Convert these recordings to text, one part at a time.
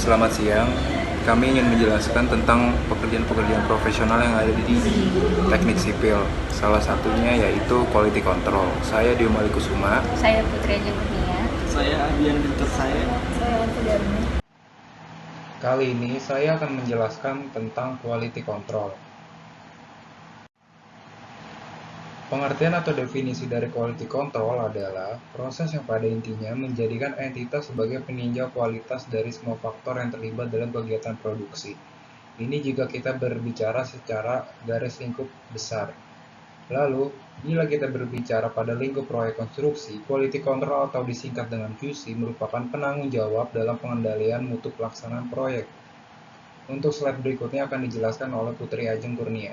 Selamat siang. Kami ingin menjelaskan tentang pekerjaan-pekerjaan profesional yang ada di teknik sipil. Salah satunya yaitu quality control. Saya Dio Malikusuma. Saya Putri Ajeng. Saya Ardian Bintur saya. Saya Sudarmi. Kali ini saya akan menjelaskan tentang quality control. Pengertian atau definisi dari quality control adalah proses yang pada intinya menjadikan entitas sebagai peninjau kualitas dari semua faktor yang terlibat dalam kegiatan produksi. Ini jika kita berbicara secara garis lingkup besar. Lalu, bila kita berbicara pada lingkup proyek konstruksi, quality control atau disingkat dengan QC merupakan penanggung jawab dalam pengendalian mutu pelaksanaan proyek. Untuk slide berikutnya akan dijelaskan oleh Putri Ajeng Kurnia.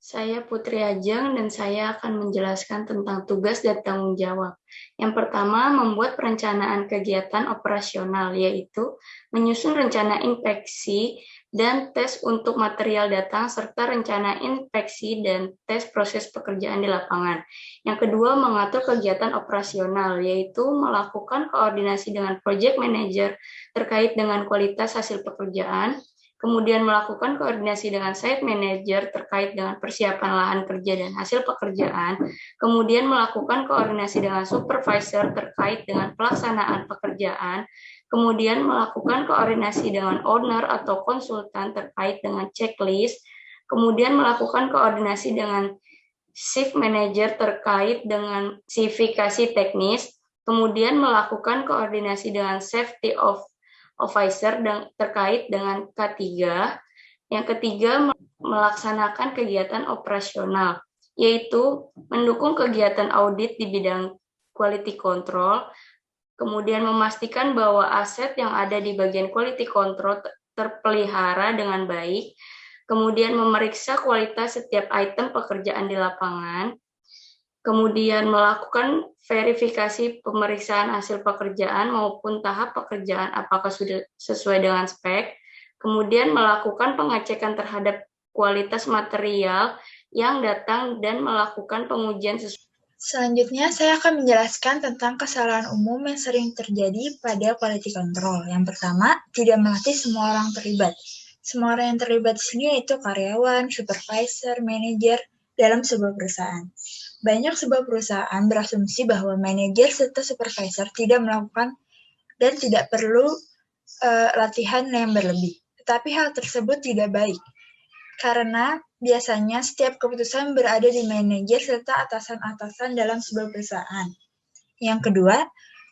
Saya Putri Ajeng dan saya akan menjelaskan tentang tugas dan tanggung jawab. Yang pertama, membuat perencanaan kegiatan operasional, yaitu menyusun rencana inspeksi dan tes untuk material datang, serta rencana inspeksi dan tes proses pekerjaan di lapangan. Yang kedua, mengatur kegiatan operasional, yaitu melakukan koordinasi dengan project manager terkait dengan kualitas hasil pekerjaan, kemudian melakukan koordinasi dengan site manager terkait dengan persiapan lahan kerja dan hasil pekerjaan, kemudian melakukan koordinasi dengan supervisor terkait dengan pelaksanaan pekerjaan, kemudian melakukan koordinasi dengan owner atau konsultan terkait dengan checklist, kemudian melakukan koordinasi dengan shift manager terkait dengan spesifikasi teknis, kemudian melakukan koordinasi dengan safety of officer terkait dengan K3. Yang ketiga, melaksanakan kegiatan operasional, yaitu mendukung kegiatan audit di bidang quality control, kemudian memastikan bahwa aset yang ada di bagian quality control terpelihara dengan baik, kemudian memeriksa kualitas setiap item pekerjaan di lapangan, kemudian melakukan verifikasi pemeriksaan hasil pekerjaan maupun tahap pekerjaan apakah sudah sesuai dengan spek, kemudian melakukan pengecekan terhadap kualitas material yang datang dan melakukan pengujian sesuai. Selanjutnya, saya akan menjelaskan tentang kesalahan umum yang sering terjadi pada quality control. Yang pertama, tidak melatih semua orang terlibat. Semua orang yang terlibat di sini yaitu karyawan, supervisor, manajer dalam sebuah perusahaan. Banyak sebuah perusahaan berasumsi bahwa manajer serta supervisor tidak melakukan dan tidak perlu latihan yang berlebih. Tetapi hal tersebut tidak baik, karena biasanya setiap keputusan berada di manajer serta atasan-atasan dalam sebuah perusahaan. Yang kedua,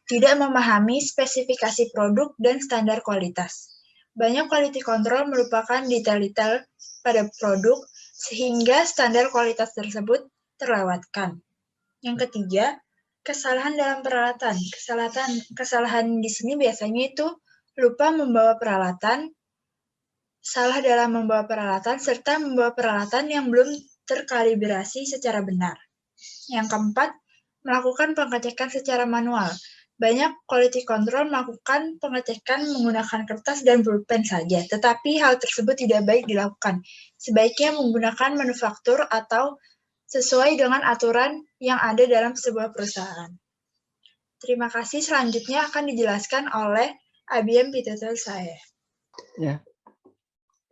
tidak memahami spesifikasi produk dan standar kualitas. Banyak quality control merupakan detail-detail pada produk, sehingga standar kualitas tersebut terlewatkan. Yang ketiga, kesalahan dalam peralatan. Kesalahan di sini biasanya itu lupa membawa peralatan, salah dalam membawa peralatan, serta membawa peralatan yang belum terkalibrasi secara benar. Yang keempat, melakukan pengecekan secara manual. Banyak quality control melakukan pengecekan menggunakan kertas dan pulpen saja, tetapi hal tersebut tidak baik dilakukan. Sebaiknya menggunakan manufaktur atau sesuai dengan aturan yang ada dalam sebuah perusahaan. Terima kasih. Selanjutnya akan dijelaskan oleh Abian Pitutur saya. Ya,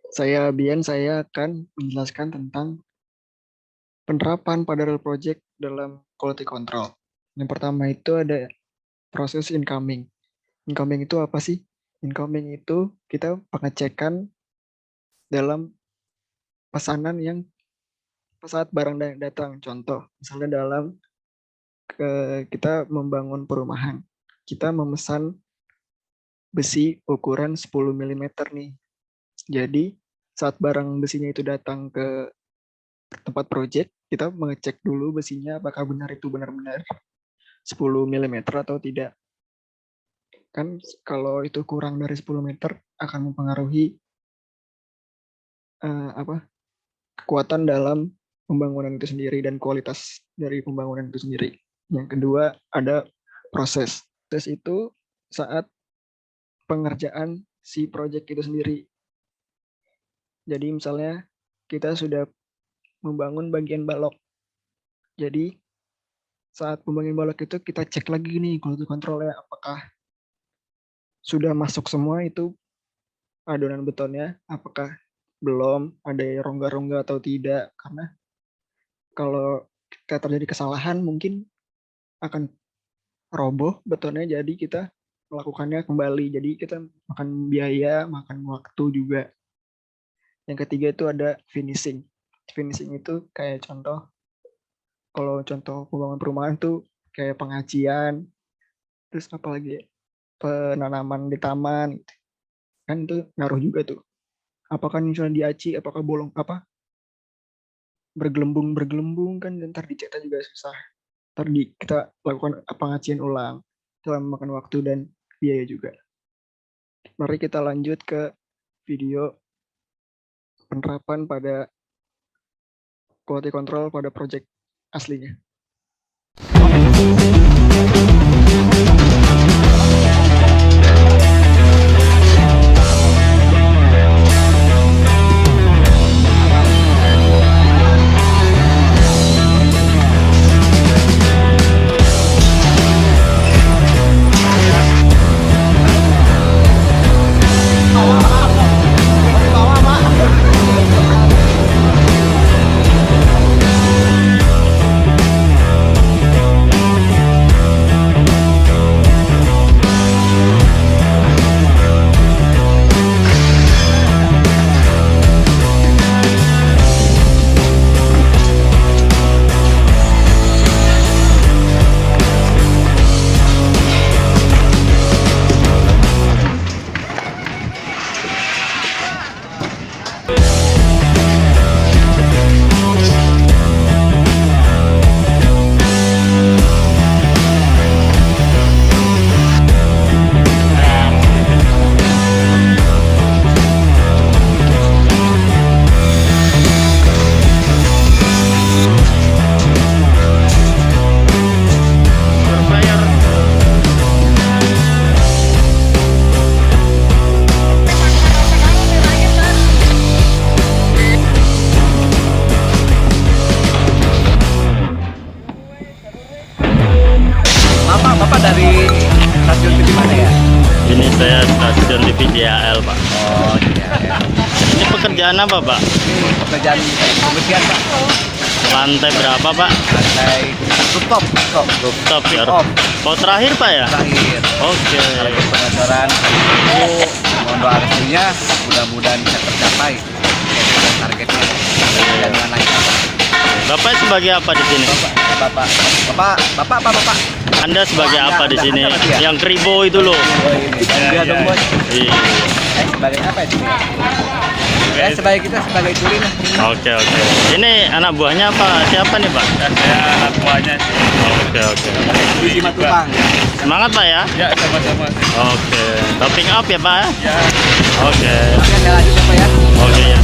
saya Bian, saya akan menjelaskan tentang penerapan pada real project dalam quality control. Yang pertama itu ada proses incoming. Incoming itu apa sih? Incoming itu kita pengecekan dalam pesanan yang saat barang datang. Contoh, misalnya dalam kita membangun perumahan, kita memesan besi ukuran 10 mm nih. Jadi saat barang besinya itu datang ke tempat project, kita mengecek dulu besinya apakah benar itu benar-benar 10 mm atau tidak. Kan kalau itu kurang dari 10 meter akan mempengaruhi kekuatan dalam pembangunan itu sendiri dan kualitas dari pembangunan itu sendiri. Yang kedua ada proses. Proses itu saat pengerjaan si project itu sendiri. Jadi misalnya kita sudah membangun bagian balok. Jadi saat pembangunan balok itu kita cek lagi nih quality control-nya apakah sudah masuk semua itu adonan betonnya apakah belum ada rongga-rongga atau tidak, karena kalau kita terjadi kesalahan mungkin akan roboh betonnya, jadi kita melakukannya kembali, jadi kita makan biaya, makan waktu juga. Yang ketiga itu ada finishing. Finishing itu kayak contoh, kalau contoh pembangunan perumahan tuh kayak pengacian, terus apalagi penanaman di taman gitu. Kan itu ngaruh juga tuh, apakah misalnya diaci, apakah bolong apa bergelembung kan, dan ntar dicetak juga susah, ntar kita lakukan pengacian ulang, itu memakan waktu dan biaya juga. Mari kita lanjut ke video penerapan pada quality control pada project aslinya. Bapak dari stasiun TV mana ya? Ini saya stasiun TV JAL, Pak. Oh iya. Ini pekerjaan apa, Pak? Ini pekerjaan pembersihan Pak. Lantai berapa, Pak? Lantai rooftop. Rooftop ya. Rooftop. Oh, terakhir, Pak ya? Terakhir. Oke. Pengajaran itu mohon doa restunya, mudah-mudahan bisa tercapai targetnya. Dan dengan lancar. Bapak sebagai apa di sini? Bapak. Anda sebagai apa di Anda sini? berarti ya? Yang kribo itu loh. Oh ini. Dia dong bos. Iya. Sebagai apa itu? Kita sebagai tuli lah. Oke. Ini anak buahnya apa? Siapa nih, Pak? Saya anak buahnya sih. Oke. Di Simatupang. Semangat, Pak ya? Ya, sama-sama. Oke. Topping up ya, Pak? Ya. Oke. Oke, lanjut apa ya? Oke ya.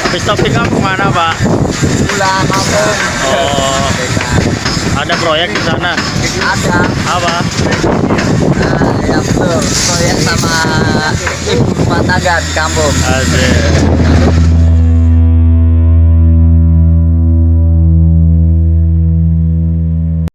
Habis topping up kemana, Pak? Pulang kampung. Oh, ada proyek di sana. Ada. Apa? Ya betul. Proyek sama ibu rumah tangga di kampung. Asik.